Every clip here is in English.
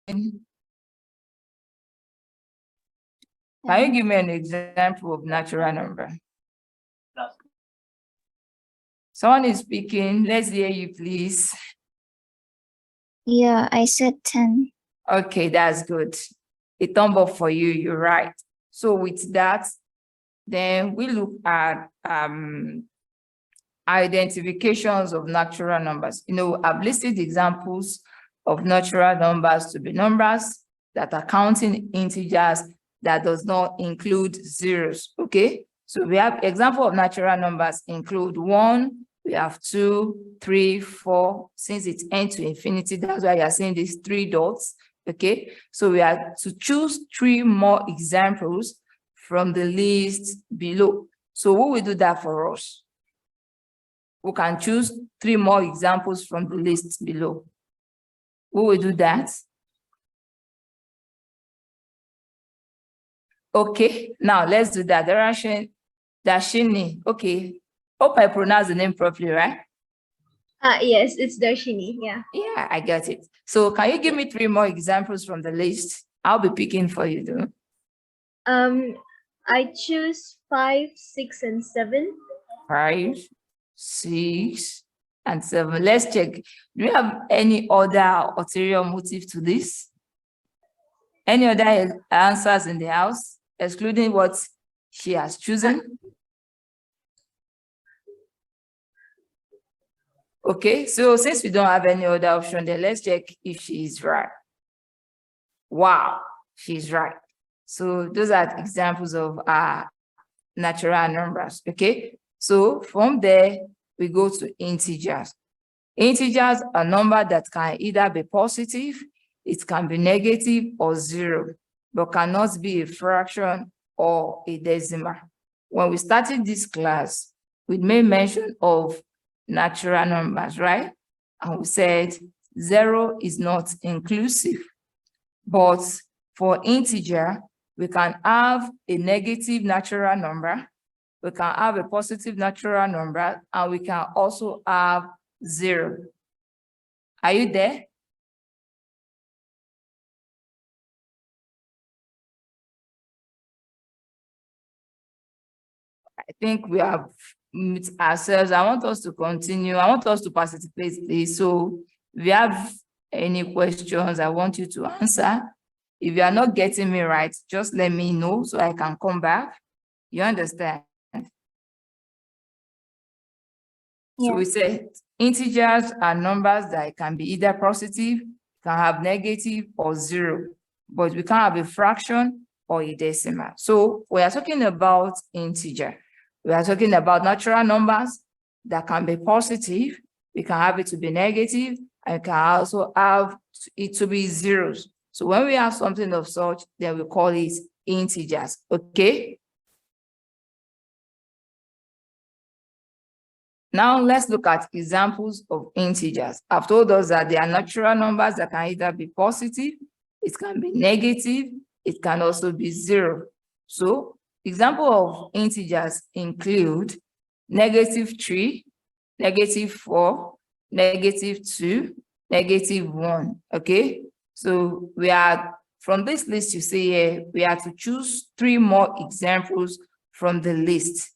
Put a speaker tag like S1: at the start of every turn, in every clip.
S1: Can you give me an example of natural number? Someone is speaking. Let's hear you, please.
S2: Yeah, I said 10.
S1: Okay, that's good. A thumb up for you. You're right. So with that, then we look at identifications of natural numbers. You know, I've listed examples of natural numbers to be numbers that are counting integers that does not include zeros. Okay, so we have example of natural numbers include 1, we have 2, 3, 4. Since it's n to infinity, that's why you're seeing these 3 dots. Okay, so we have to choose 3 more examples from the list below. So who will do that for us? We can choose 3 more examples from the list below. Who will do that? Okay, now let's do that. Darshini. Okay, hope I pronounce the name properly, right?
S3: Yes, it's Darshini. Yeah.
S1: Yeah, I got it. So can you give me 3 more examples from the list? I'll be picking for you though.
S3: I choose 5, 6, and 7.
S1: 5, 6, and 7. Let's check. Do you have any other ulterior motive to this? Any other answers in the house, excluding what she has chosen? Okay, so since we don't have any other option, then let's check if she is right. Wow, she's right. So those are examples of natural numbers. Okay, so from there, we go to integers. Integers are numbers that can either be positive, it can be negative or 0, but cannot be a fraction or a decimal. When we started this class, we made mention of natural numbers, right? And we said 0 is not inclusive, but for integer, we can have a negative natural number, we can have a positive natural number, and we can also have 0. Are you there? I think we have met ourselves. I want us to continue. I want us to participate, please. So if you have any questions, I want you to answer. If you are not getting me right, just let me know so I can come back. You understand?
S2: Yeah.
S1: So we say integers are numbers that can be either positive, can have negative or 0, but we can't have a fraction or a decimal. So we are talking about integer. We are talking about natural numbers that can be positive. We can have it to be negative, and can also have it to be zeros. So when we have something of such, then we call it integers. Okay. Now let's look at examples of integers. I've told us that they are natural numbers that can either be positive, it can be negative, it can also be 0. So example of integers include -3, -4, -2, -1. Okay, so we are from this list you see here, we have to choose 3 more examples from the list.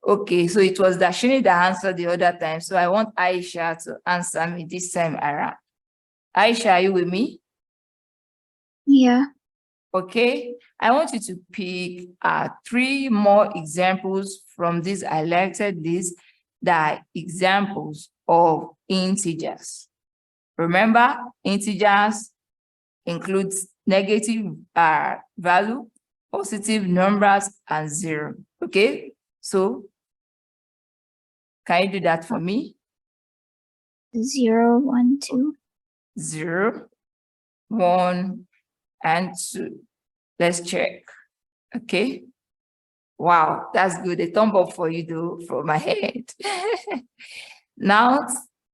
S1: Okay, so it was Darshini that answered the other time. So I want Aisha to answer me this time around. Aisha, are you with me?
S2: Yeah.
S1: Okay, I want you to pick 3 more examples from this highlighted list that are examples of integers. Remember, integers includes negative value, positive numbers, and 0. Okay, so can you do that for me?
S2: 0, 1, 2.
S1: 0, 1, and 2. Let's check. Okay. Wow, that's good. A thumb up for you, though, from my head. Now,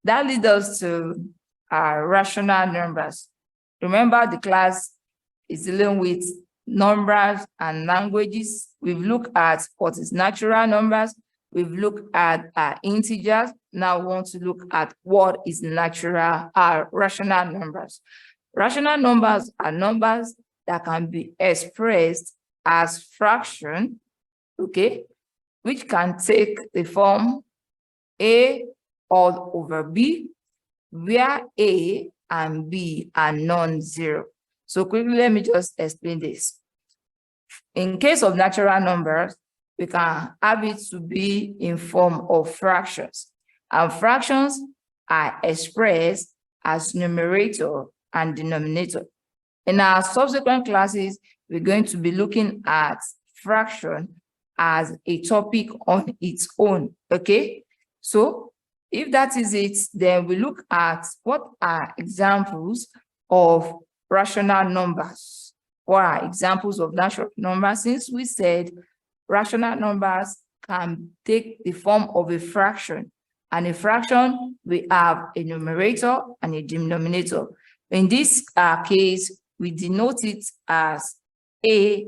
S1: that leads us to rational numbers. Remember, the class is dealing with numbers and languages. We've looked at what is natural numbers. We've looked at integers. Now we want to look at what is rational numbers. Rational numbers are numbers that can be expressed as fraction, okay, which can take the form A all over B, where A and B are non-zero. So quickly, let me just explain this. In case of natural numbers, we can have it to be in form of fractions. And fractions are expressed as numerator and denominator. In our subsequent classes, we're going to be looking at fraction as a topic on its own, okay? So if that is it, then we look at what are examples of rational numbers. What are examples of natural numbers? Since we said rational numbers can take the form of a fraction, and a fraction, we have a numerator and a denominator. In this case, we denote it as A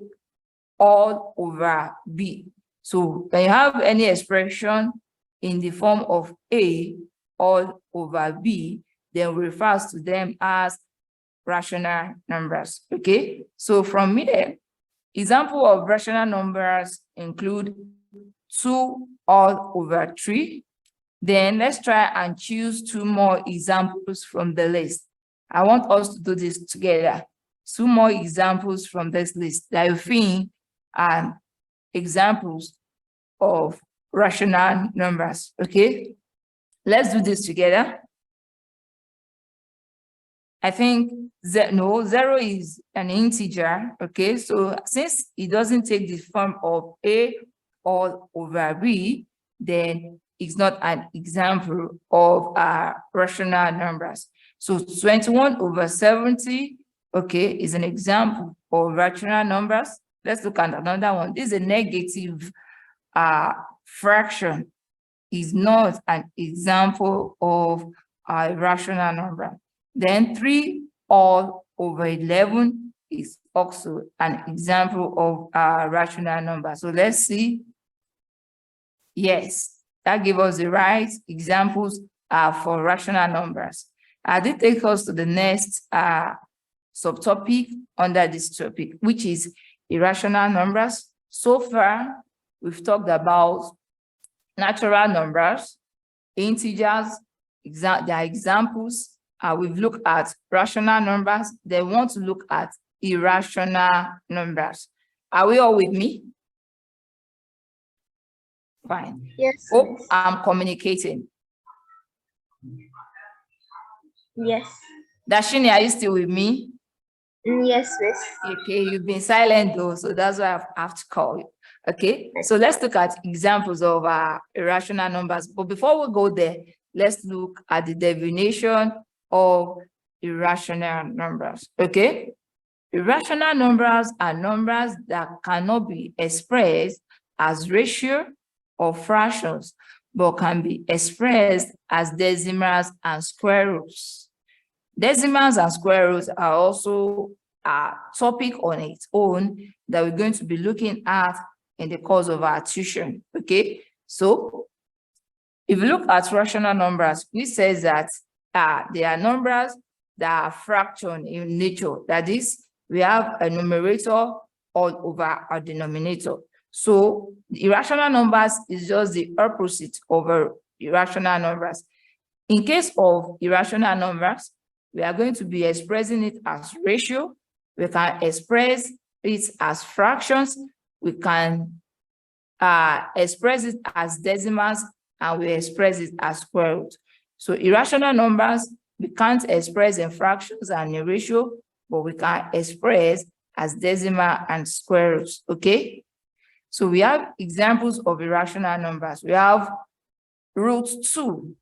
S1: all over B. So when you have any expression in the form of A all over B, then we refer to them as rational numbers, okay? So from here, example of rational numbers include 2 all over 3. Then let's try and choose 2 more examples from the list. I want us to do this together. 2 more examples from this list that you think are examples of rational numbers, okay? Let's do this together. I think, no, 0 is an integer, okay? So since it doesn't take the form of A all over B, then it's not an example of rational numbers. So 21 over 70, okay, is an example of rational numbers. Let's look at another one. This is a negative fraction. Is not an example of a rational number. Then 3 all over 11 is also an example of a rational number. So let's see. Yes, that gives us the right examples for rational numbers. This takes us to the next subtopic under this topic, which is irrational numbers. So far, we've talked about natural numbers, integers, their examples. We've looked at rational numbers. They want to look at irrational numbers. Are we all with me? Fine.
S3: Yes.
S1: Hope I'm communicating.
S3: Yes.
S1: Dashini, are you still with me?
S3: Yes, miss.
S1: Okay, you've been silent though, so that's why I have to call you. Okay, so let's look at examples of irrational numbers. But before we go there, let's look at the definition of irrational numbers. Okay, irrational numbers are numbers that cannot be expressed as ratio or fractions, but can be expressed as decimals and square roots. Decimals and square roots are also a topic on its own that we're going to be looking at in the course of our tuition, okay? So if you look at rational numbers, we say that they are numbers that are fraction in nature. That is, we have a numerator all over a denominator. So irrational numbers is just the opposite of irrational numbers. In case of irrational numbers, we are going to be expressing it as ratio. We can express it as fractions. We can express it as decimals, and we express it as square root. So irrational numbers, we can't express in fractions and in ratio, but we can express as decimal and square roots, okay? So we have examples of irrational numbers. We have root 2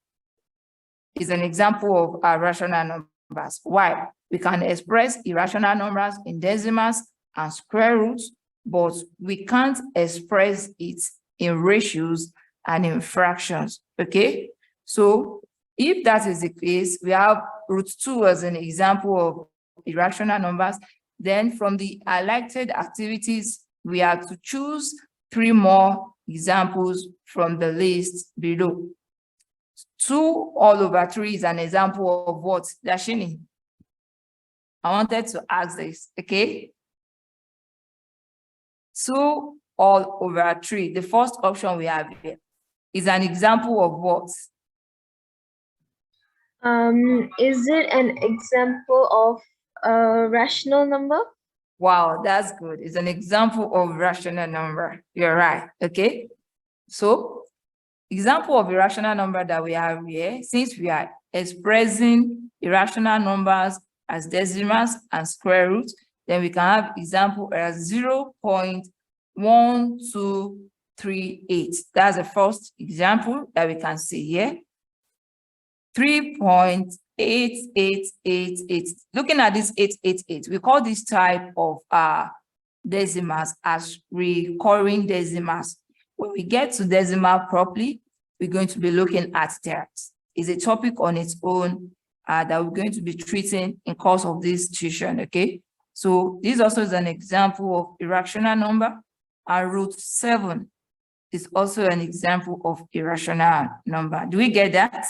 S1: is an example of rational numbers. Why? We can express irrational numbers in decimals and square roots, but we can't express it in ratios and in fractions, okay? So if that is the case, we have root 2 as an example of irrational numbers. Then from the highlighted activities, we have to choose 3 more examples from the list below. 2 all over 3 is an example of what, Dashini? I wanted to ask this, okay? 2 all over 3. The first option we have here is an example of what?
S3: Is it an example of a rational number?
S1: Wow, that's good. It's an example of rational number. You're right, okay? So, example of irrational number that we have here, since we are expressing irrational numbers as decimals and square roots, then we can have example as 0.1238. That's the first example that we can see here. 3.8888. Looking at this 888, we call this type of decimals as recurring decimals. When we get to decimal properly, we're going to be looking at that. It's a topic on its own that we're going to be treating in course of this tuition, okay? So this also is an example of irrational number, and root 7 is also an example of irrational number. Do we get that?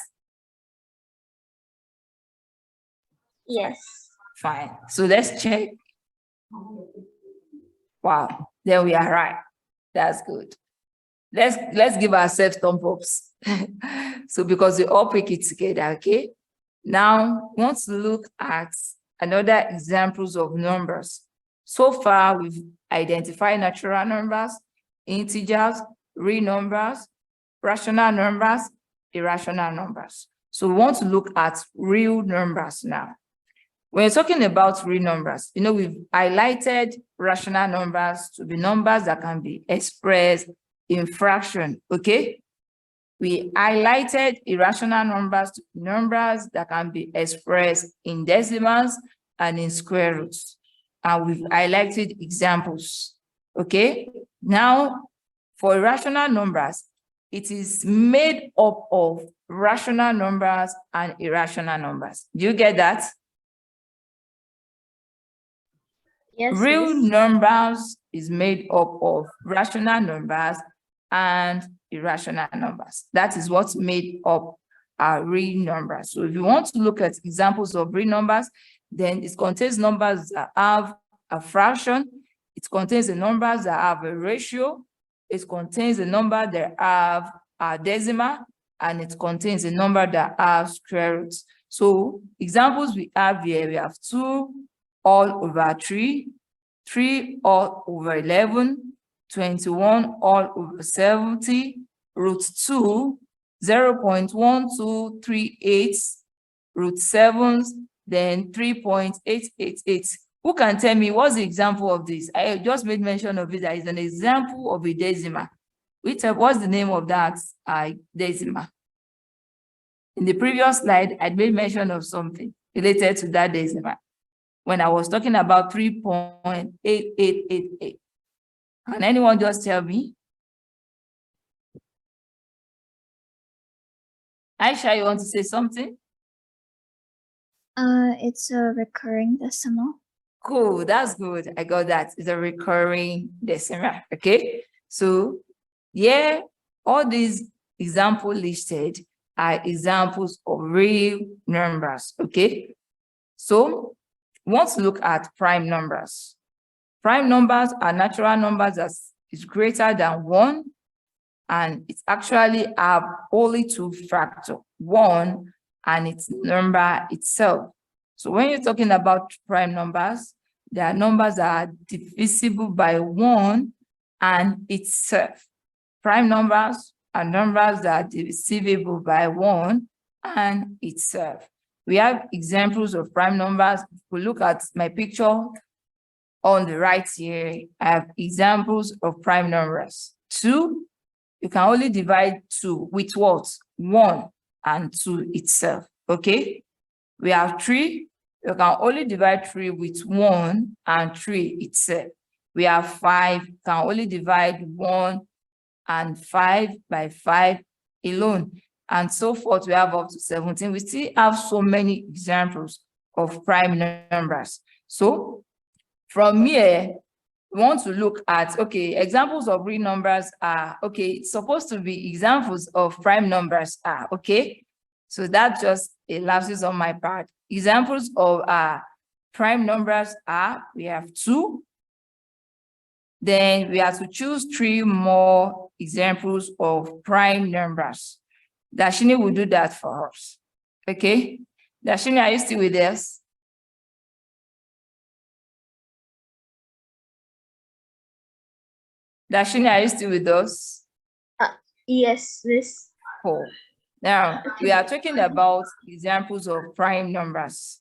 S3: Yes.
S1: Fine. So let's check. Wow, there we are, right. That's good. Let's give ourselves thumb ups. So because we all pick it together, okay? Now, we want to look at another examples of numbers. So far, we've identified natural numbers, integers, real numbers, rational numbers, irrational numbers. So we want to look at real numbers now. When you're talking about real numbers, you know, we've highlighted rational numbers to be numbers that can be expressed in fraction, okay? We highlighted irrational numbers to be numbers that can be expressed in decimals and in square roots. And we've highlighted examples, okay? Now, for irrational numbers, it is made up of rational numbers and irrational numbers. Do you get that?
S3: Yes.
S1: Real
S3: Miss.
S1: numbers is made up of rational numbers and irrational numbers. That is what's made up real numbers. So if you want to look at examples of real numbers, then it contains numbers that have a fraction, it contains the numbers that have a ratio, it contains the number that have a decimal, and it contains a number that have square roots. So examples we have here, we have 2 all over 3, 3 all over 11, 21 all over 70, root 2, 0.1238, root 7, then 3.888. Who can tell me what's the example of this? I just made mention of it. That is an example of a decimal. What's the name of that decimal? In the previous slide, I made mention of something related to that decimal when I was talking about 3.8888. Can anyone just tell me? Aisha, you want to say something?
S2: It's a recurring decimal.
S1: Cool, that's good. I got that. It's a recurring decimal, okay? So, yeah, all these examples listed are examples of real numbers, okay? So, we want to look at prime numbers. Prime numbers are natural numbers that is greater than 1, and it actually have only 2 factors, 1 and its number itself. So when you're talking about prime numbers, there are numbers that are divisible by 1 and itself. Prime numbers are numbers that are divisible by 1 and itself. We have examples of prime numbers. If we look at my picture on the right here, I have examples of prime numbers. 2, you can only divide 2 with what? 1 and 2 itself, okay? We have 3, you can only divide 3 with 1 and 3 itself. We have 5, you can only divide 1 and 5 by 5 alone, and so forth. We have up to 17. We still have so many examples of prime numbers. So from here, we want to look at, okay, examples of real numbers are, okay, it's supposed to be examples of prime numbers are, okay? So that's just a lapsus on my part. Examples of prime numbers are, we have 2. Then we have to choose 3 more examples of prime numbers. Dashini will do that for us. Okay? Dashini, are you still with us? Dashini, are you still with us?
S3: Yes, Miss.
S1: Cool. Now, we are talking about examples of prime numbers.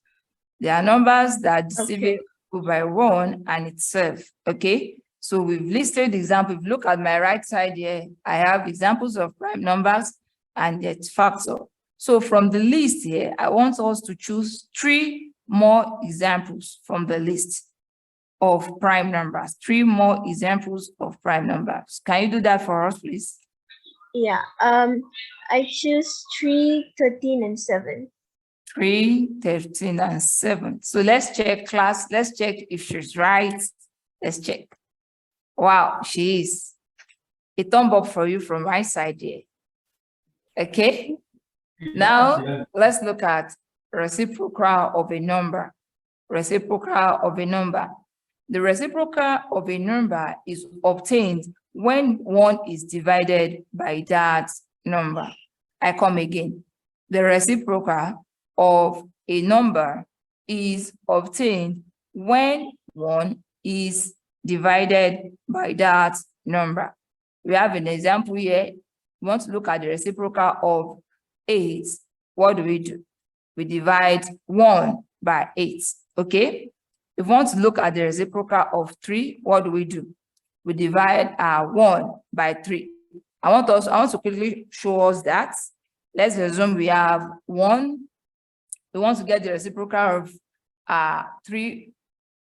S1: They are numbers that are divisible by 1 and itself, okay? So we've listed examples. If you look at my right side here, I have examples of prime numbers and its factor. So from the list here, I want us to choose 3 more examples from the list of prime numbers. 3 more examples of prime numbers. Can you do that for us, please?
S3: Yeah. I choose 3, 13, and 7.
S1: 3, 13, and 7. So let's check, class. Let's check if she's right. Let's check. Wow, she is. A thumb up for you from my side here. Okay. Now let's look at reciprocal of a number. Reciprocal of a number. The reciprocal of a number is obtained when 1 is divided by that number. I come again. The reciprocal of a number is obtained when 1 is divided by that number. We have an example here. We want to look at the reciprocal of 8. What do? We divide 1 by 8, okay? If we want to look at the reciprocal of 3, what do? We divide 1 by 3. I want to quickly show us that. Let's assume we have 1. We want to get the reciprocal of 3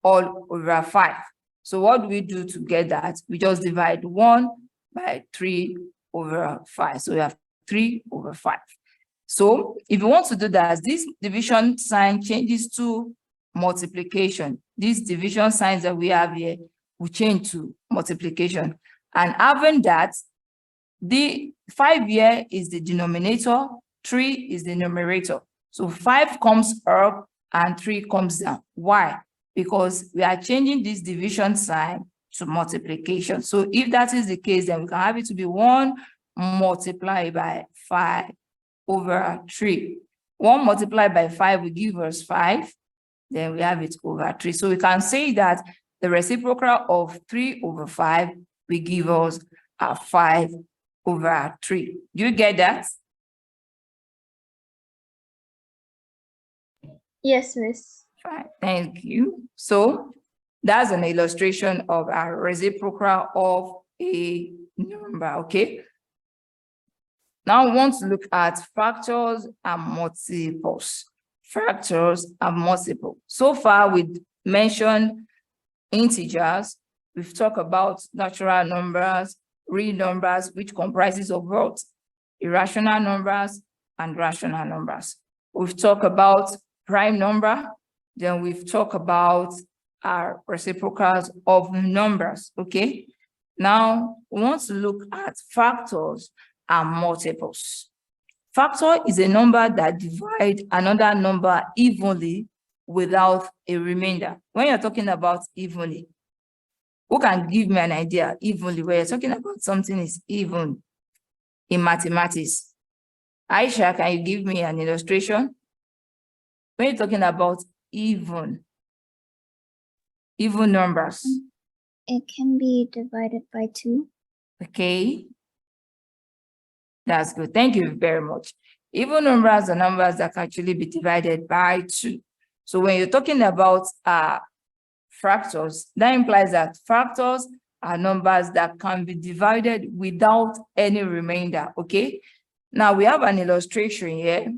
S1: all over 5. So what do we do to get that? We just divide 1 by 3 over 5. So we have 3 over 5. So if you want to do that, this division sign changes to multiplication. These division signs that we have here will change to multiplication. And having that, the 5 here is the denominator, 3 is the numerator. So 5 comes up and 3 comes down. Why? Because we are changing this division sign to multiplication. So if that is the case, then we can have it to be 1 multiplied by 5 over 3. 1 multiplied by 5 will give us 5. Then we have it over 3. So we can say that the reciprocal of 3 over 5 will give us 5 over 3. Do you get that?
S3: Yes, Miss.
S1: Fine, thank you. So that's an illustration of a reciprocal of a number, okay? Now we want to look at factors and multiples. Factors and multiples. So far, we mentioned integers. We've talked about natural numbers, real numbers, which comprises of both irrational numbers and rational numbers. We've talked about prime number. Then we've talked about our reciprocals of numbers, okay? Now, we want to look at factors and multiples. Factor is a number that divides another number evenly without a remainder. When you're talking about evenly, who can give me an idea evenly where you're talking about something is even in mathematics? Aisha, can you give me an illustration? When you're talking about even numbers.
S2: It can be divided by 2.
S1: Okay. That's good. Thank you very much. Even numbers are numbers that can actually be divided by 2. So when you're talking about fractors, that implies that factors are numbers that can be divided without any remainder, okay? Now we have an illustration here.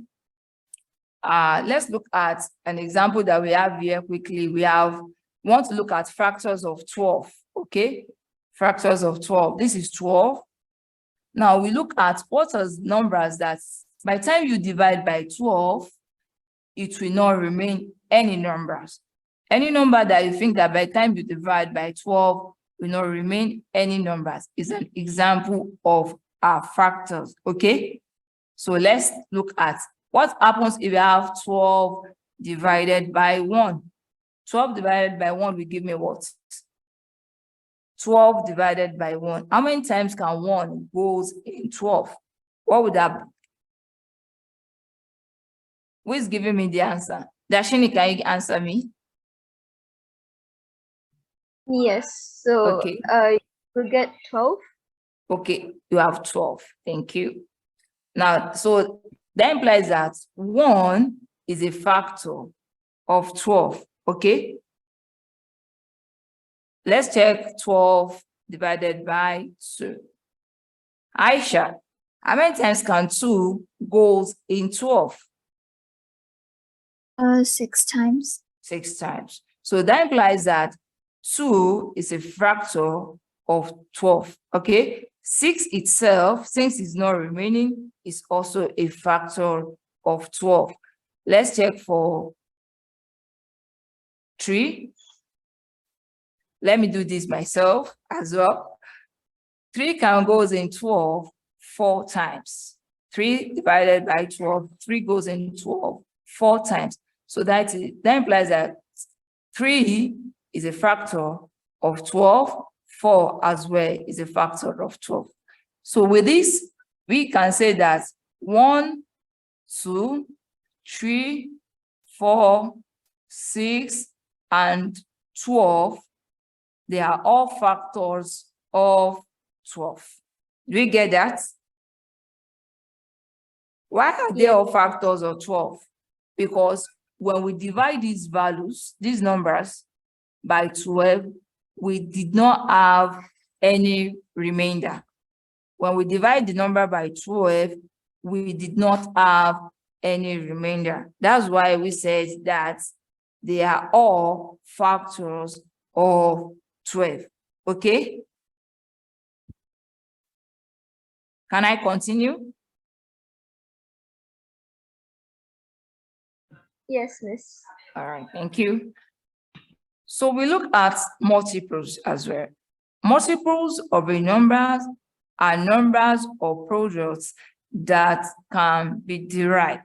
S1: Let's look at an example that we have here quickly. We want to look at factors of 12, okay? Factors of 12. This is 12. Now we look at what are numbers that by the time you divide by 12, it will not remain any numbers. Any number that you think that by the time you divide by 12 will not remain any numbers is an example of our factors, okay? So let's look at what happens if you have 12 divided by 1. 12 divided by 1 will give me what? 12 divided by 1. How many times can 1 goes in 12? What would that be? Who is giving me the answer? Dashini, can you answer me?
S3: Yes. So
S1: Okay.
S3: you get 12.
S1: Okay, you have 12. Thank you. Now, so that implies that 1 is a factor of 12. Okay. Let's check 12 divided by 2. Aisha, how many times can 2 goes in 12?
S2: 6 times.
S1: 6 times. So that implies that 2 is a factor of 12. Okay. 6 itself, since it's not remaining, is also a factor of 12. Let's check for 3. Let me do this myself as well. 3 can goes in 12 4 times. 3 divided by 12, 3 goes in 12 4 times. So that implies that 3 is a factor of 12, 4 as well is a factor of 12. So with this, we can say that 1, 2, 3, 4, 6, and 12, they are all factors of 12. Do we get that? Why are they all factors of 12? Because when we divide these values, these numbers, by 12, we did not have any remainder. When we divide the number by 12, we did not have any remainder. That's why we said that they are all factors of 12. Okay? Can I continue?
S3: Yes, miss.
S1: All right, thank you. So we look at multiples as well. Multiples of a number are numbers or products that can be derived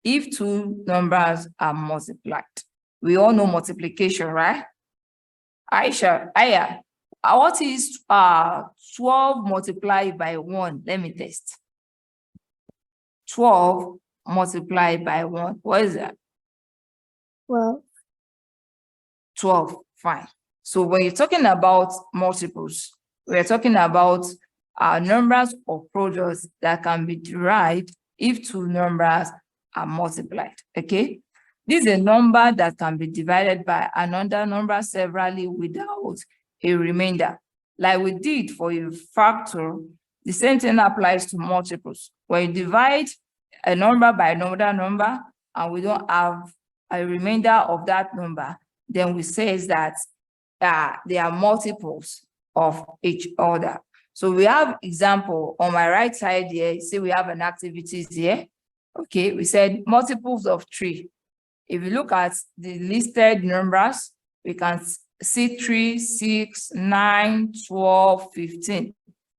S1: if 2 numbers are multiplied. We all know multiplication, right? Aya, what is 12 multiplied by 1? Let me test. 12 multiplied by 1. What is that?
S2: 12.
S1: 12, fine. So when you're talking about multiples, we're talking about numbers or products that can be derived if 2 numbers are multiplied, okay? This is a number that can be divided by another number severally without a remainder. Like we did for a factor, the same thing applies to multiples. When you divide a number by another number and we don't have a remainder of that number, then we say that they are multiples of each other. So we have example on my right side here. See, we have an activities here. Okay, we said multiples of 3. If you look at the listed numbers, we can see 3, 6, 9, 12, 15.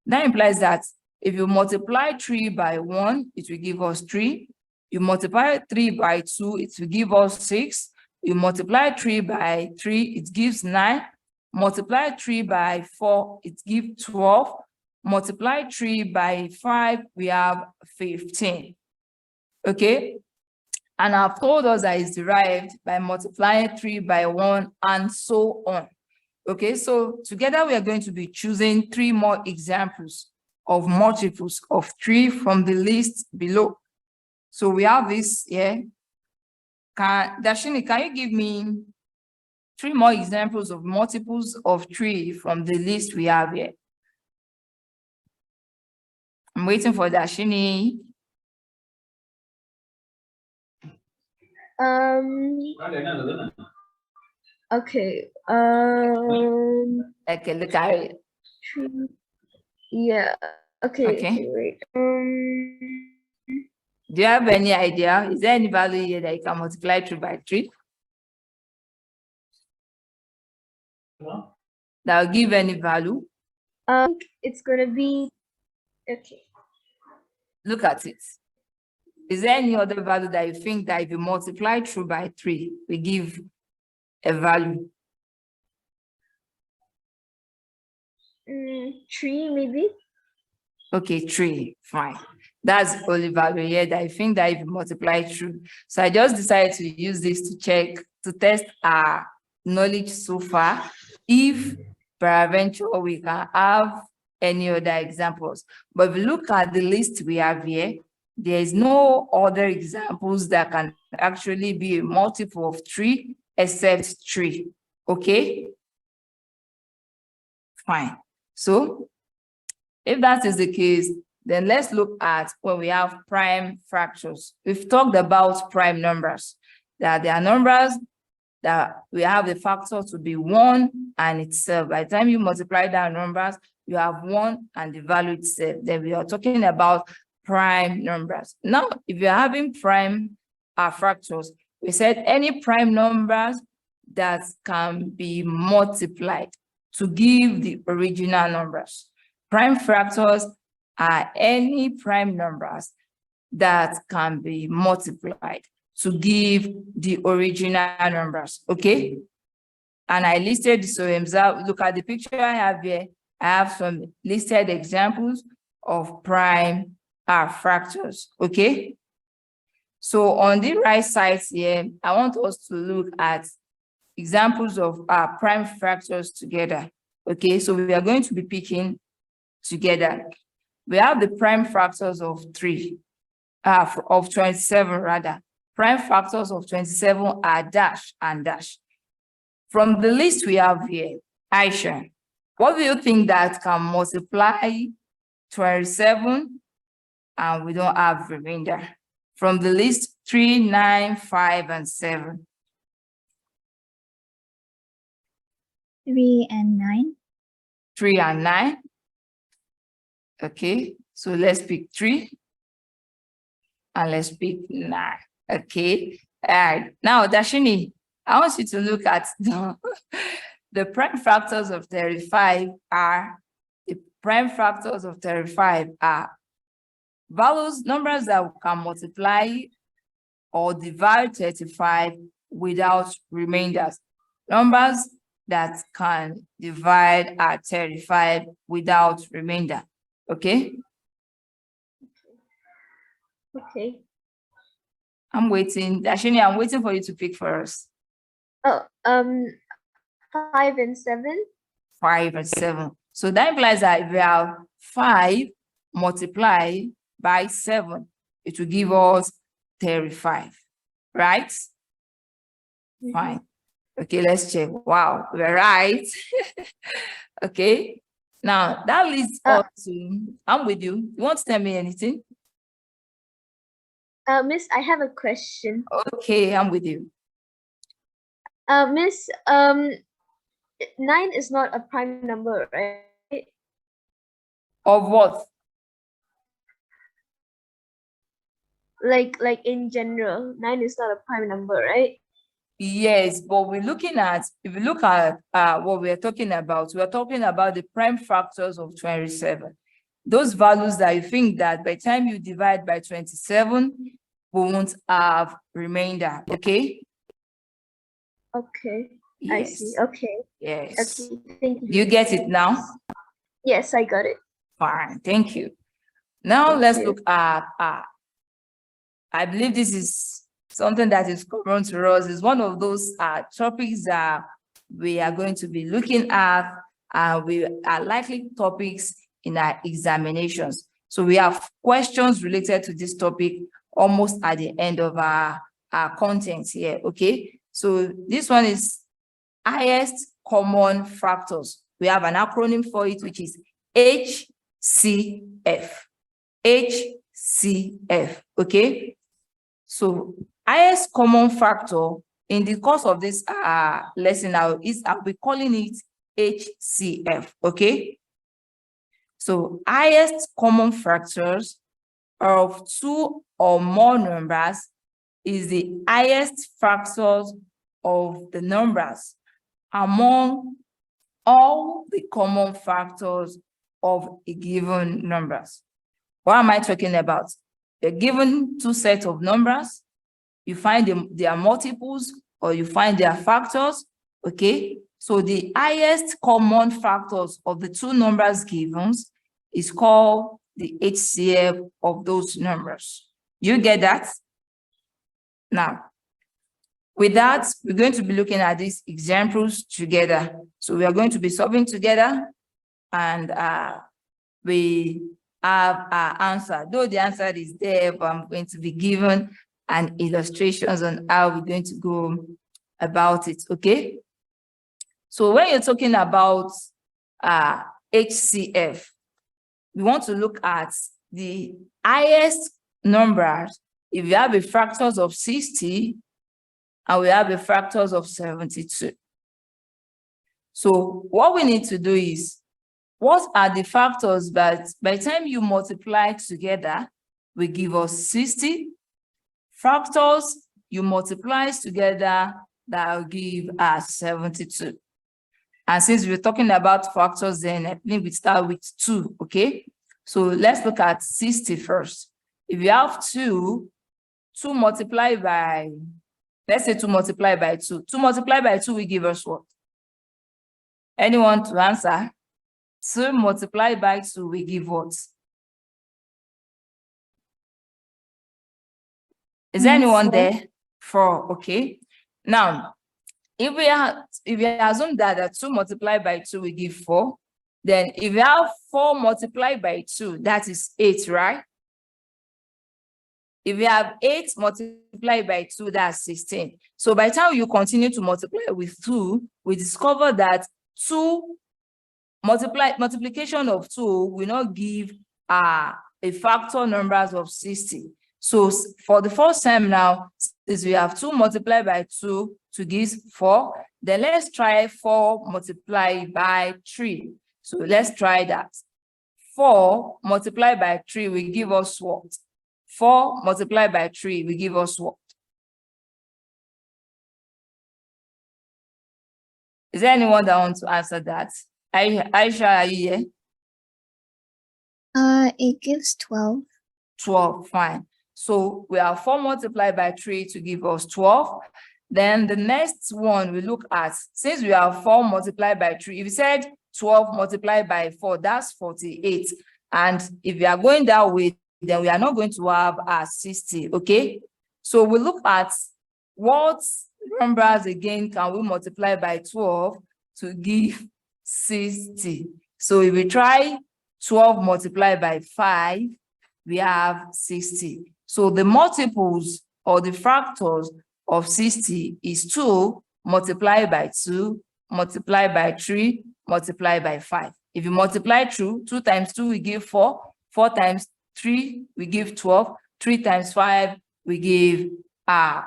S1: That implies that if you multiply 3 by 1, it will give us 3. You multiply 3 by 2, it will give us 6. You multiply 3 by 3, it gives 9. Multiply 3 by 4, it gives 12. Multiply 3 by 5, we have 15. Okay? And I've told us that it's derived by multiplying 3 by 1 and so on. Okay, so together we are going to be choosing 3 more examples of multiples of 3 from the list below. So we have this here. Dashini, can you give me 3 more examples of multiples of 3 from the list we have here? I'm waiting for Dashini.
S3: Okay.
S1: Okay, look at it.
S3: Yeah. Okay.
S1: Okay.
S3: Wait.
S1: Do you have any idea? Is there any value here that you can multiply 3 by 3? That will give any value?
S3: It's gonna be okay.
S1: Look at it. Is there any other value that you think that if you multiply 3 by 3, we give a value?
S3: 3 maybe.
S1: Okay, 3, fine. That's the only value here that I think that if you multiply through. So I just decided to use this to test our knowledge so far. If peradventure we can have any other examples. But if you look at the list we have here, there is no other examples that can actually be a multiple of 3 except 3. Okay? Fine. So if that is the case, then let's look at when we have prime fractures. We've talked about prime numbers, that there are numbers that we have the factor to be 1 and itself. By the time you multiply that numbers, you have 1 and the value itself. Then we are talking about prime numbers. Now, if you're having prime fractures, we said any prime numbers that can be multiplied to give the original numbers. Prime factors are any prime numbers that can be multiplied to give the original numbers, okay? And I listed, so look at the picture I have here. I have some listed examples of prime fractors, okay? So on the right side here, I want us to look at examples of prime factors together, okay? So we are going to be picking together. We have the prime factors of 27 rather. Prime factors of 27 are dash and dash. From the list we have here, Aisha, what do you think that can multiply 27 and we don't have remainder? From the list 3, 9, 5, and 7.
S2: 3 and 9.
S1: 3 and 9. Okay, so let's pick 3 and let's pick 9. Okay, all right. Now, Dashini, I want you to look at the prime factors of 35 are values, numbers that can multiply or divide 35 without remainders. Numbers that can divide 35 without remainder. Okay?
S3: Okay.
S1: I'm waiting. Dashini, I'm waiting for you to pick for us.
S3: Oh, 5 and 7.
S1: 5 and 7. So that implies that if we have 5 multiplied by 7, it will give us 35, right? Fine. Okay, let's check. Wow, we're right. Okay. Now that leads us to, I'm with you. You want to tell me anything?
S3: Miss, I have a question.
S1: Okay, I'm with you.
S3: Miss, 9 is not a prime number, right?
S1: Of what?
S3: Like in general, 9 is not a prime number, right?
S1: Yes, but we're looking at, if you look at what we're talking about the prime factors of 27. Those values that you think that by the time you divide by 27, we won't have remainder, okay?
S3: Okay,
S1: Yes.
S3: I see. Okay.
S1: Yes.
S3: Okay, thank you.
S1: You get it now?
S3: Yes, I got it.
S1: Fine, thank you. Now let's look at, I believe this is something that is common to us. It's one of those topics that we are going to be looking at. We are likely topics in our examinations. So we have questions related to this topic almost at the end of our contents here, okay? So this one is highest common factors. We have an acronym for it, which is HCF. HCF, okay? So highest common factor in the course of this lesson, I'll be calling it HCF, okay? So highest common factors of 2 or more numbers is the highest factors of the numbers among all the common factors of a given numbers. What am I talking about? You're given 2 sets of numbers, you find their multiples or you find their factors, okay? So the highest common factors of the two numbers given is called the HCF of those numbers. You get that? Now, with that, we're going to be looking at these examples together. So we are going to be solving together, and we have our answer. Though the answer is there, but I'm going to be given an illustrations on how we're going to go about it, okay? So when you're talking about HCF, we want to look at the highest numbers. If you have a factors of 60, and we have a factors of 72. So what we need to do is, what are the factors that by the time you multiply together will give us 60? Factors you multiply together that will give us 72. And since we're talking about factors, then I think we start with 2, okay? So let's look at 60 first. If you have 2 multiplied by, let's say 2 multiplied by 2. 2 multiplied by 2 will give us what? Anyone to answer? 2 multiplied by 2 will give what? Is there anyone there? 4, okay. Now, if we assume that 2 multiplied by 2 will give 4, then if you have 4 multiplied by 2, that is 8, right? If you have 8 multiplied by 2, that's 16. So by the time you continue to multiply with 2, we discover that multiplication of 2 will not give a factor numbers of 60. So for the first time now, since we have 2 multiplied by 2 to give 4, then let's try 4 multiplied by 3. So let's try that. 4 multiplied by 3 will give us what? 4 multiplied by 3 will give us what? Is there anyone that wants to answer that? Aisha, are you here?
S2: It gives 12.
S1: 12, fine. So we have 4 multiplied by 3 to give us 12. Then the next one we look at, since we have 4 multiplied by 3, if you said 12 multiplied by 4, that's 48. And if we are going that way, then we are not going to have 60, okay? So we look at what numbers again can we multiply by 12 to give 60. So if we try 12 multiplied by 5, we have 60. So the multiples or the factors of 60 is 2 multiplied by 2, multiplied by 3, multiplied by 5. If you multiply through, 2 times 2 we give 4, 4 times 3 we give 12, 3 times 5 we give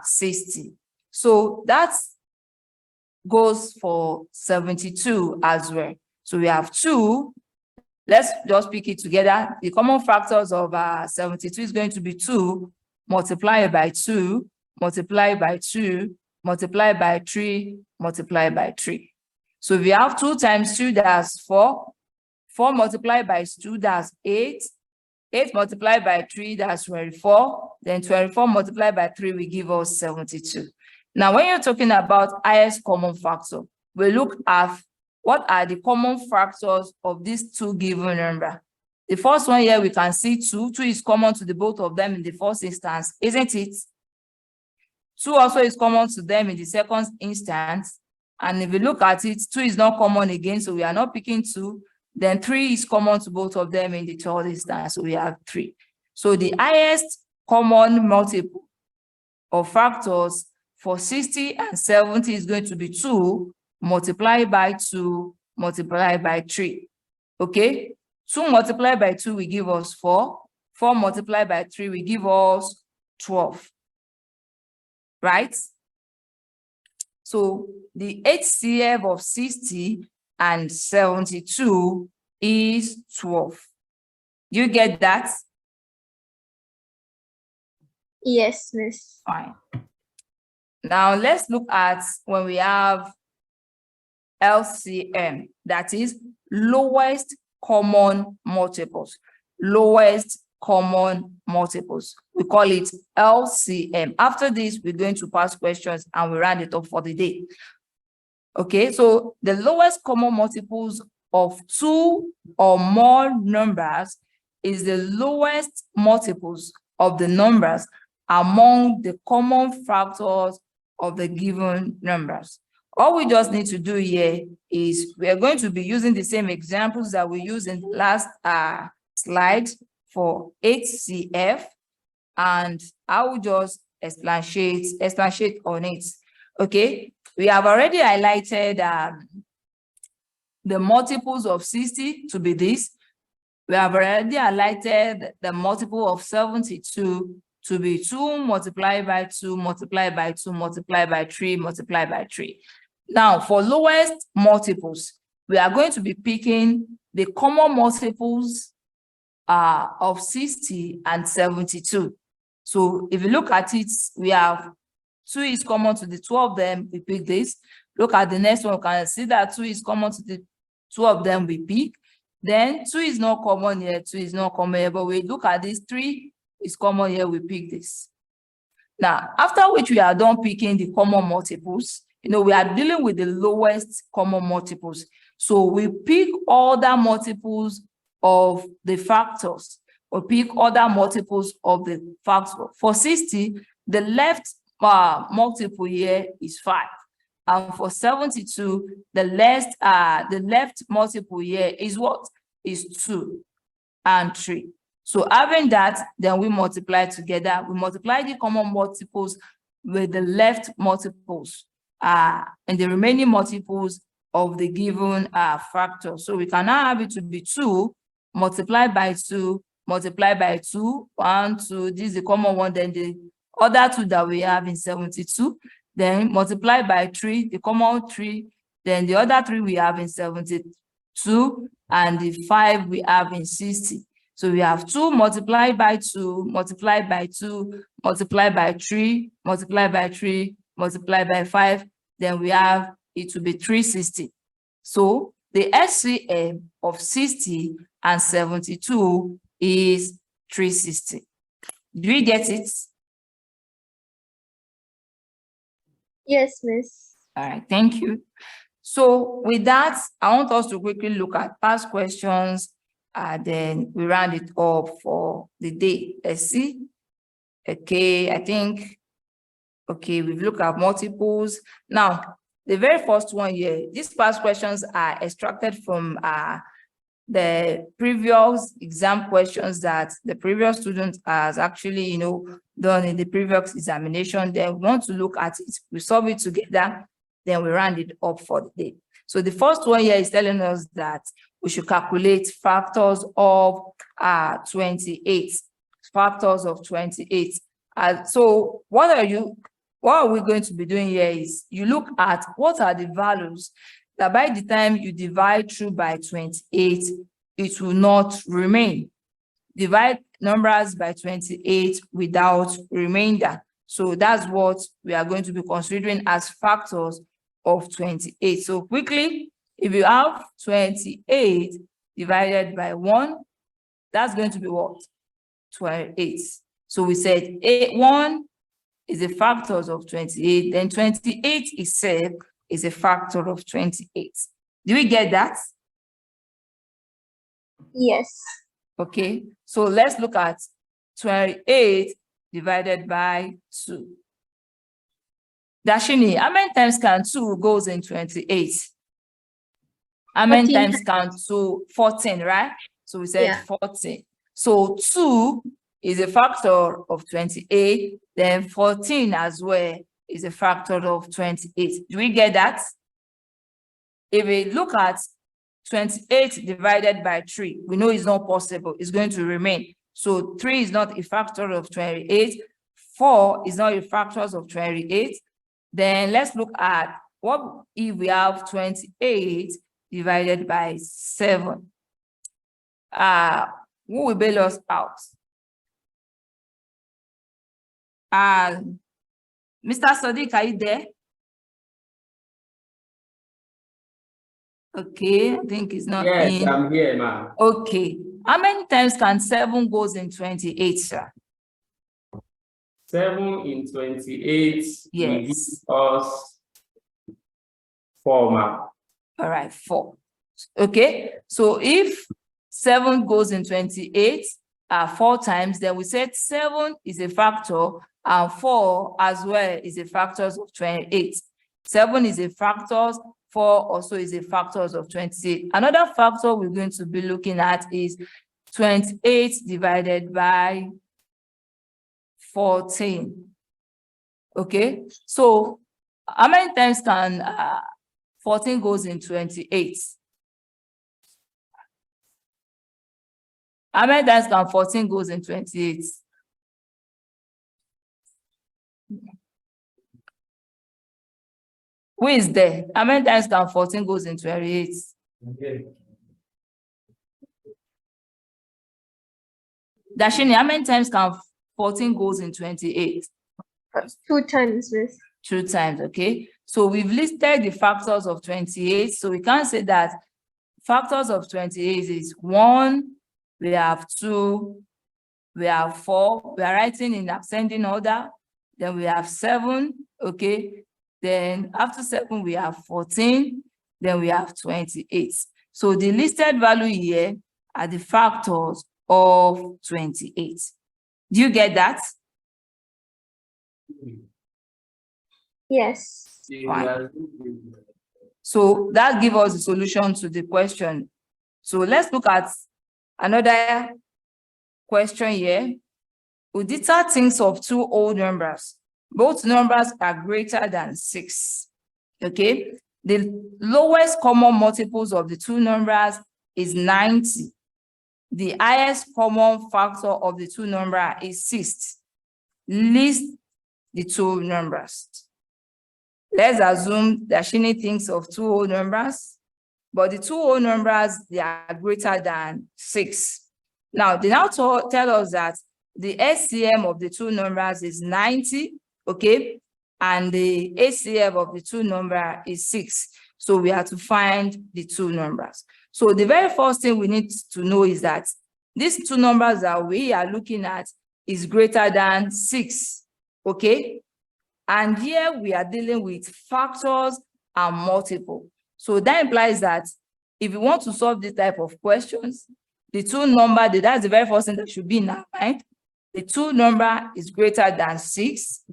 S1: 60. So that goes for 72 as well. So we have 2. Let's just pick it together. The common factors of 72 is going to be 2 multiplied by 2, multiplied by 2, multiplied by 3, multiplied by 3. So if you have 2 times 2, that's 4. 4 multiplied by 2, that's 8. 8 multiplied by 3, that's 24. Then 24 multiplied by 3 will give us 72. Now, when you're talking about highest common factor, we look at what are the common factors of these 2 given numbers. The first one here, we can see 2. 2 is common to the both of them in the first instance, isn't it? 2 also is common to them in the second instance. And if we look at it, 2 is not common again, so we are not picking 2. Then 3 is common to both of them in the third instance, so we have 3. So the highest common multiple of factors for 60 and 70 is going to be 2 multiplied by 2 multiplied by 3. Okay? 2 multiplied by 2 will give us 4. 4 multiplied by 3 will give us 12. Right? So the HCF of 60 and 72 is 12. You get that?
S3: Yes, miss.
S1: Fine. Now let's look at when we have LCM, that is lowest common multiples. Lowest common multiples. We call it LCM. After this, we're going to pass questions and we round it up for the day. Okay, so the lowest common multiples of 2 or more numbers is the lowest multiples of the numbers among the common factors of the given numbers. All we just need to do here is we are going to be using the same examples that we used in the last slide for HCF, and I will just expatiate on it. Okay, we have already highlighted the multiples of 60 to be this. We have already highlighted the multiple of 72 to be 2 multiplied by 2 multiplied by 2 multiplied by 3 multiplied by 3. Now, for lowest multiples, we are going to be picking the common multiples of 60 and 72. So if you look at it, we have 2 is common to the 2 of them, we pick this. Look at the next one, you can see that 2 is common to the 2 of them, we pick. Then 2 is not common here, 2 is not common here, but we look at this, 3 is common here, we pick this. Now, after which we are done picking the common multiples, we are dealing with the lowest common multiples. So we pick other multiples of the factors, or pick other multiples of the factor. For 60, the left multiple here is 5. And for 72, the left multiple here is what? Is 2 and 3. So having that, then we multiply together. We multiply the common multiples with the left multiples and the remaining multiples of the given factor. So we can now have it to be 2 multiplied by 2 multiplied by 2, 1, 2. This is the common one. Then the other 2 that we have in 72. Then multiply by 3, the common 3, then the other 3 we have in 72, and the 5 we have in 60. So we have 2 multiplied by 2, multiplied by 2, multiplied by 3, multiplied by 3, multiplied by 5, then we have it to be 360. So the HCM of 60 and 72 is 360. Do you get it?
S3: Yes, miss.
S1: All right, thank you. So with that, I want us to quickly look at past questions, then we round it up for the day. Let's see. Okay, I think, okay, we've looked at multiples. Now, the very first one here, these past questions are extracted from the previous exam questions that the previous student has actually, done in the previous examination. Then we want to look at it, we solve it together, then we round it up for the day. So the first one here is telling us that we should calculate factors of 28. Factors of 28. So what are we going to be doing here is you look at what are the values that by the time you divide through by 28, it will not remain. Divide numbers by 28 without remainder. So that's what we are going to be considering as factors of 28. So quickly, if you have 28 divided by 1, that's going to be what? 28. So we said 1 is a factors of 28, then 28 itself is a factor of 28. Do we get that?
S3: Yes.
S1: Okay, so let's look at 28 divided by 2. Dashini, how many times can 2 goes in 28? How many
S3: 14.
S1: times can 2? 14, right? So we said 14. So 2 is a factor of 28, then 14 as well is a factor of 28. Do we get that? If we look at 28 divided by 3, we know it's not possible. It's going to remain. So 3 is not a factor of 28. 4 is not a factor of 28. Then let's look at what if we have 28 divided by 7. Who will bail us out? Mr. Sadiq, are you there? Okay, I think it's not in.
S4: Yes, I'm here, ma'am.
S1: Okay. How many times can 7 goes in 28, sir?
S4: 7 in 28 will give
S1: Yes.
S4: us 4, ma'am.
S1: All right, 4. Okay, so if 7 goes in 28 4 times, then we said 7 is a factor and 4 as well is a factors of 28. 7 is a factors, 4 also is a factors of 28. Another factor we're going to be looking at is 28 divided by 14. Okay, so how many times can 14 goes in 28? How many times can 14 goes in 28? Who is there? How many times can 14 goes in 28?
S4: Okay.
S1: Dashini, how many times can 14 goes in 28?
S3: 2 times, Miss.
S1: 2 times, okay? So we've listed the factors of 28. So we can say that factors of 28 is 1, we have 2, we have 4, we are writing in ascending order, then we have 7, okay? Then after 7, we have 14, then we have 28. So the listed value here are the factors of 28. Do you get that?
S3: Yes.
S1: Fine. So that gives us the solution to the question. So let's look at another question here. Udita thinks of 2 whole numbers. Both numbers are greater than 6. Okay. The lowest common multiples of the 2 numbers is 90. The highest common factor of the 2 numbers is 6. List the 2 numbers. Let's assume that Shini thinks of 2 whole numbers, but the 2 whole numbers, they are greater than 6. Now, they now tell us that the SCM of the 2 numbers is 90, okay? And the HCF of the 2 numbers is 6. So we have to find the 2 numbers. So the very first thing we need to know is that these 2 numbers that we are looking at is greater than 6, okay? And here we are dealing with factors and multiple. So that implies that if you want to solve this type of questions, the 2 number, that's the very first thing that should be in our mind. The 2 number is greater than 6,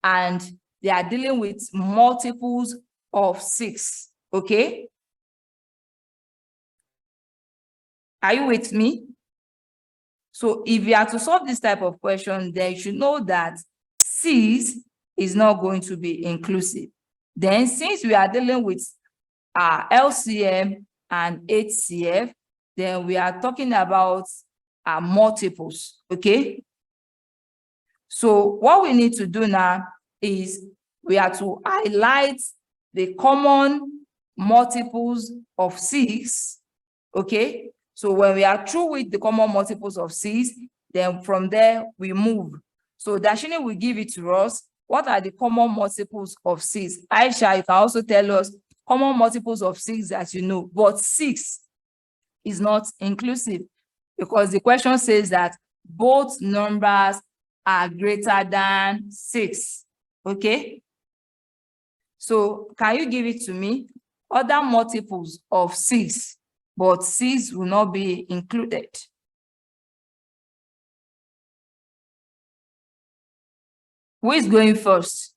S1: and they are dealing with multiples of 6, okay? Are you with me? So if you are to solve this type of question, then you should know that 6 is not going to be inclusive. Then since we are dealing with LCM and HCF, then we are talking about multiples, okay? So what we need to do now is we have to highlight the common multiples of 6, okay? So when we are through with the common multiples of 6, then from there we move. So Dashini will give it to us. What are the common multiples of 6? Aisha, you can also tell us common multiples of 6 that you know, but 6 is not inclusive because the question says that both numbers are greater than 6, okay? So can you give it to me? Other multiples of 6, but 6 will not be included. Who is going first?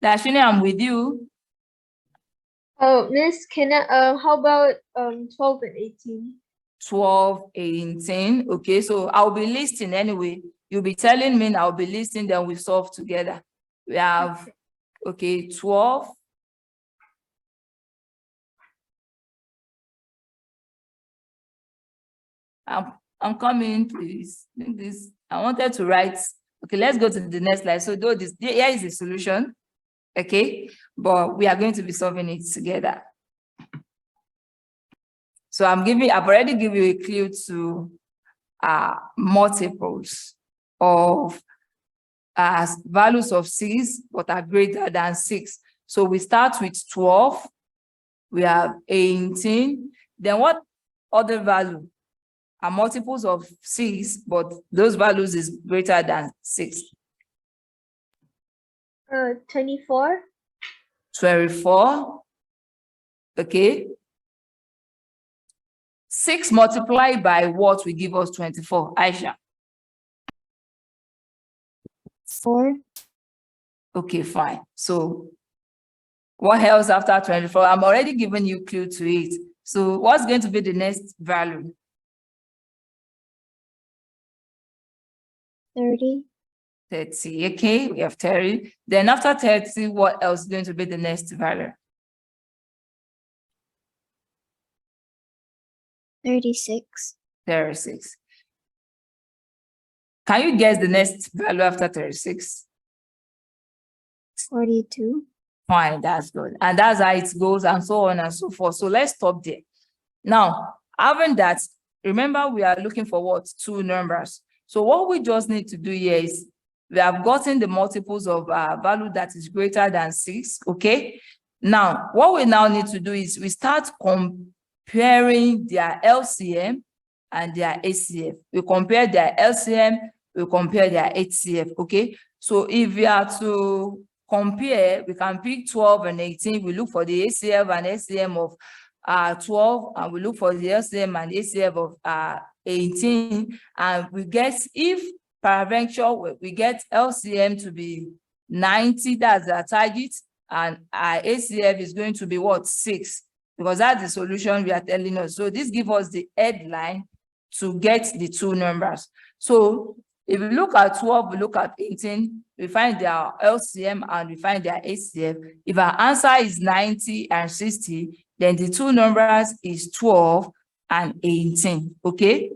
S1: Dashini, I'm with you.
S3: Oh, Miss, can I, how about 12 and 18?
S1: 12, 18. Okay, so I'll be listing anyway. You'll be telling me, I'll be listing, then we solve together. We have, okay, 12. I'm coming, please. This I wanted to write. Okay, let's go to the next slide. So though this here is the solution, okay, but we are going to be solving it together. So I've already given you a clue to multiples of values of 6, but are greater than 6. So we start with 12, we have 18. Then what other value are multiples of 6, but those values is greater than 6?
S3: 24.
S1: 24. Okay. 6 multiplied by what will give us 24? Aisha.
S2: 4.
S1: Okay, fine. So what else after 24? I'm already giving you clue to it. So what's going to be the next value?
S2: 30.
S1: 30. Okay, we have 30. Then after 30, what else is going to be the next value?
S2: 36.
S1: 36. Can you guess the next value after 36?
S2: 42.
S1: Fine, that's good. And that's how it goes and so on and so forth. So let's stop there. Now, having that, remember we are looking for what? 2 numbers. So what we just need to do here is we have gotten the multiples of value that is greater than 6, okay? Now, what we now need to do is we start comparing their LCM and their HCF. We compare their LCM, we compare their HCF, okay? So if we are to compare, we can pick 12 and 18. We look for the HCF and HCM of 12, and we look for the LCM and HCF of 18. And we get, if peradventure we get LCM to be 90, that's our target, and our HCF is going to be what? 6, because that's the solution we are telling us. So this gives us the headline to get the 2 numbers. So if we look at 12, we look at 18, we find their LCM and we find their HCF. If our answer is 90 and 60, then the 2 numbers is 12 and 18, okay?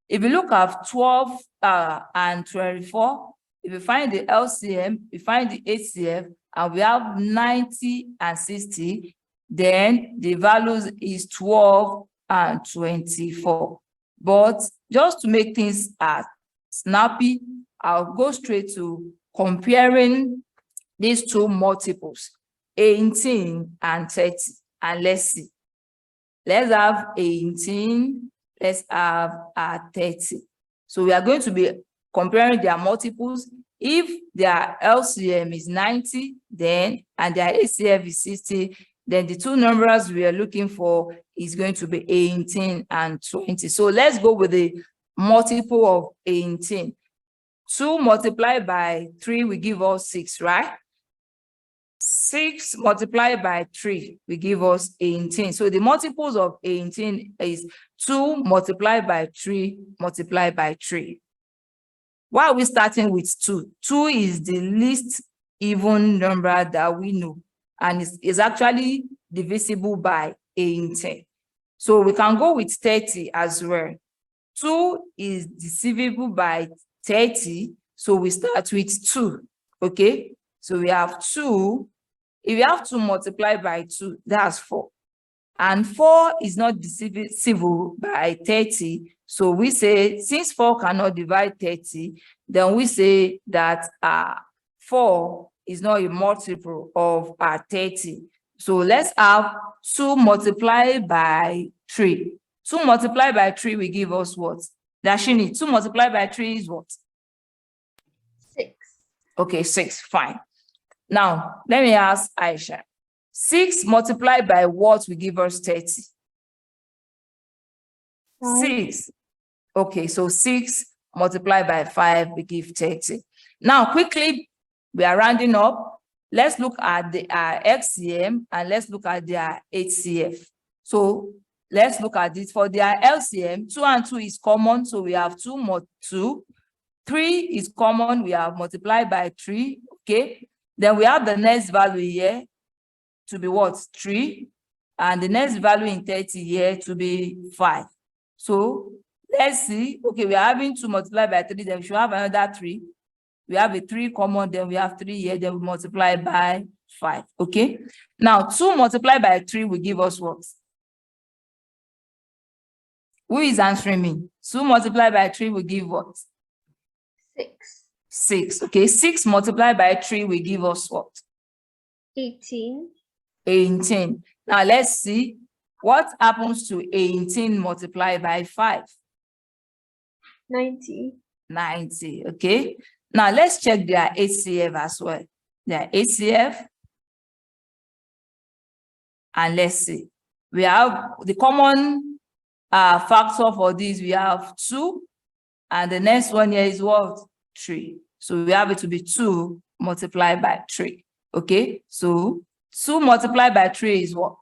S1: If you look at 12 and 24, if we find the LCM, we find the HCF, and we have 90 and 60, then the values is 12 and 24. But just to make things snappy, I'll go straight to comparing these 2 multiples, 18 and 30. And let's see. Let's have 18, let's have 30. So we are going to be comparing their multiples. If their LCM is 90, then, and their HCF is 60, then the 2 numbers we are looking for is going to be 18 and 20. So let's go with the multiple of 18. 2 multiplied by 3 will give us 6, right? 6 multiplied by 3 will give us 18. So the multiples of 18 is 2 multiplied by 3 multiplied by 3. Why are we starting with 2? 2 is the least even number that we know, and it's actually divisible by 18. So we can go with 30 as well. 2 is divisible by 30, so we start with 2, okay? So we have 2. If you have 2 multiplied by 2, that's 4. And 4 is not divisible by 30. So we say, since 4 cannot divide 30, then we say that 4 is not a multiple of 30. So let's have 2 multiplied by 3. 2 multiplied by 3 will give us what? Dashini, 2 multiplied by 3 is what?
S3: 6.
S1: Okay, 6, fine. Now, let me ask Aisha. 6 multiplied by what will give us 30?
S2: 5.
S1: 6. Okay, so 6 multiplied by 5 will give 30. Now, quickly, we are rounding up. Let's look at the XCM and let's look at their HCF. So let's look at this. For their LCM, 2 and 2 is common, so we have 2 more 2. 3 is common, we have multiplied by 3, okay? Then we have the next value here to be what? 3. And the next value in 30 here to be 5. So let's see. Okay, we are having 2 multiplied by 3, then we should have another 3. We have a 3 common, then we have 3 here, then we multiply by 5. Okay. Now 2 multiplied by 3 will give us what? Who is answering me? 2 multiplied by 3 will give what?
S3: 6.
S1: 6. Okay. 6 multiplied by 3 will give us what?
S3: 18.
S1: 18. Now let's see what happens to 18 multiplied by 5.
S3: 90.
S1: 90. Okay. Now let's check their HCF as well. the ACF. And let's see, we have the common factor for this, we have 2, and the next one here is what? 3. So we have it to be 2 multiplied by 3. Okay, so 2 multiplied by 3 is what?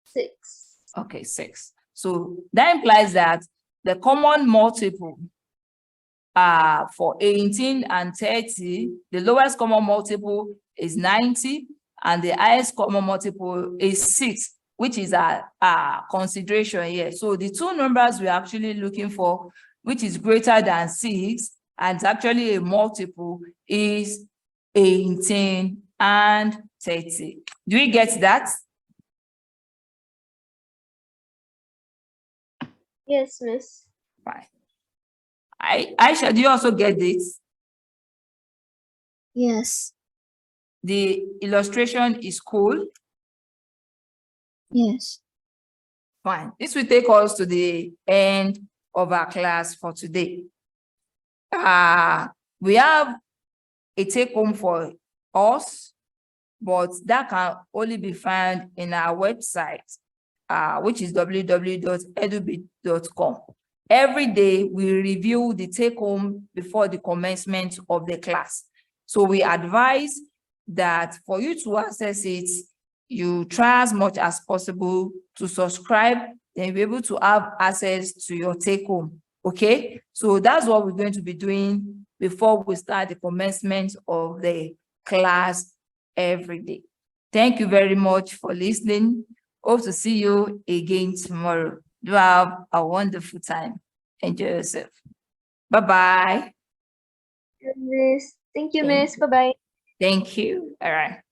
S3: 6.
S1: Okay, 6. So that implies that the common multiple for 18 and 30, the lowest common multiple is 90, and the highest common multiple is 6, which is a consideration here. So the two numbers we're actually looking for, which is greater than 6, and actually a multiple, is 18 and 30. Do you get that?
S3: Yes, Miss.
S1: Fine. Aisha, do you also get this?
S2: Yes.
S1: The illustration is cool.
S2: Yes.
S1: Fine. This will take us to the end of our class for today. We have a take home for us, but that can only be found in our website, which is www.edubbey.com. Every day we review the take home before the commencement of the class. So we advise that for you to access it, you try as much as possible to subscribe, then you'll be able to have access to your take home. Okay, so that's what we're going to be doing before we start the commencement of the class every day. Thank you very much for listening. Hope to see you again tomorrow. Do have a wonderful time. Enjoy yourself. Bye-bye.
S3: Miss. Thank you,
S1: Thank
S3: Miss. Bye-bye.
S1: Thank you. All right.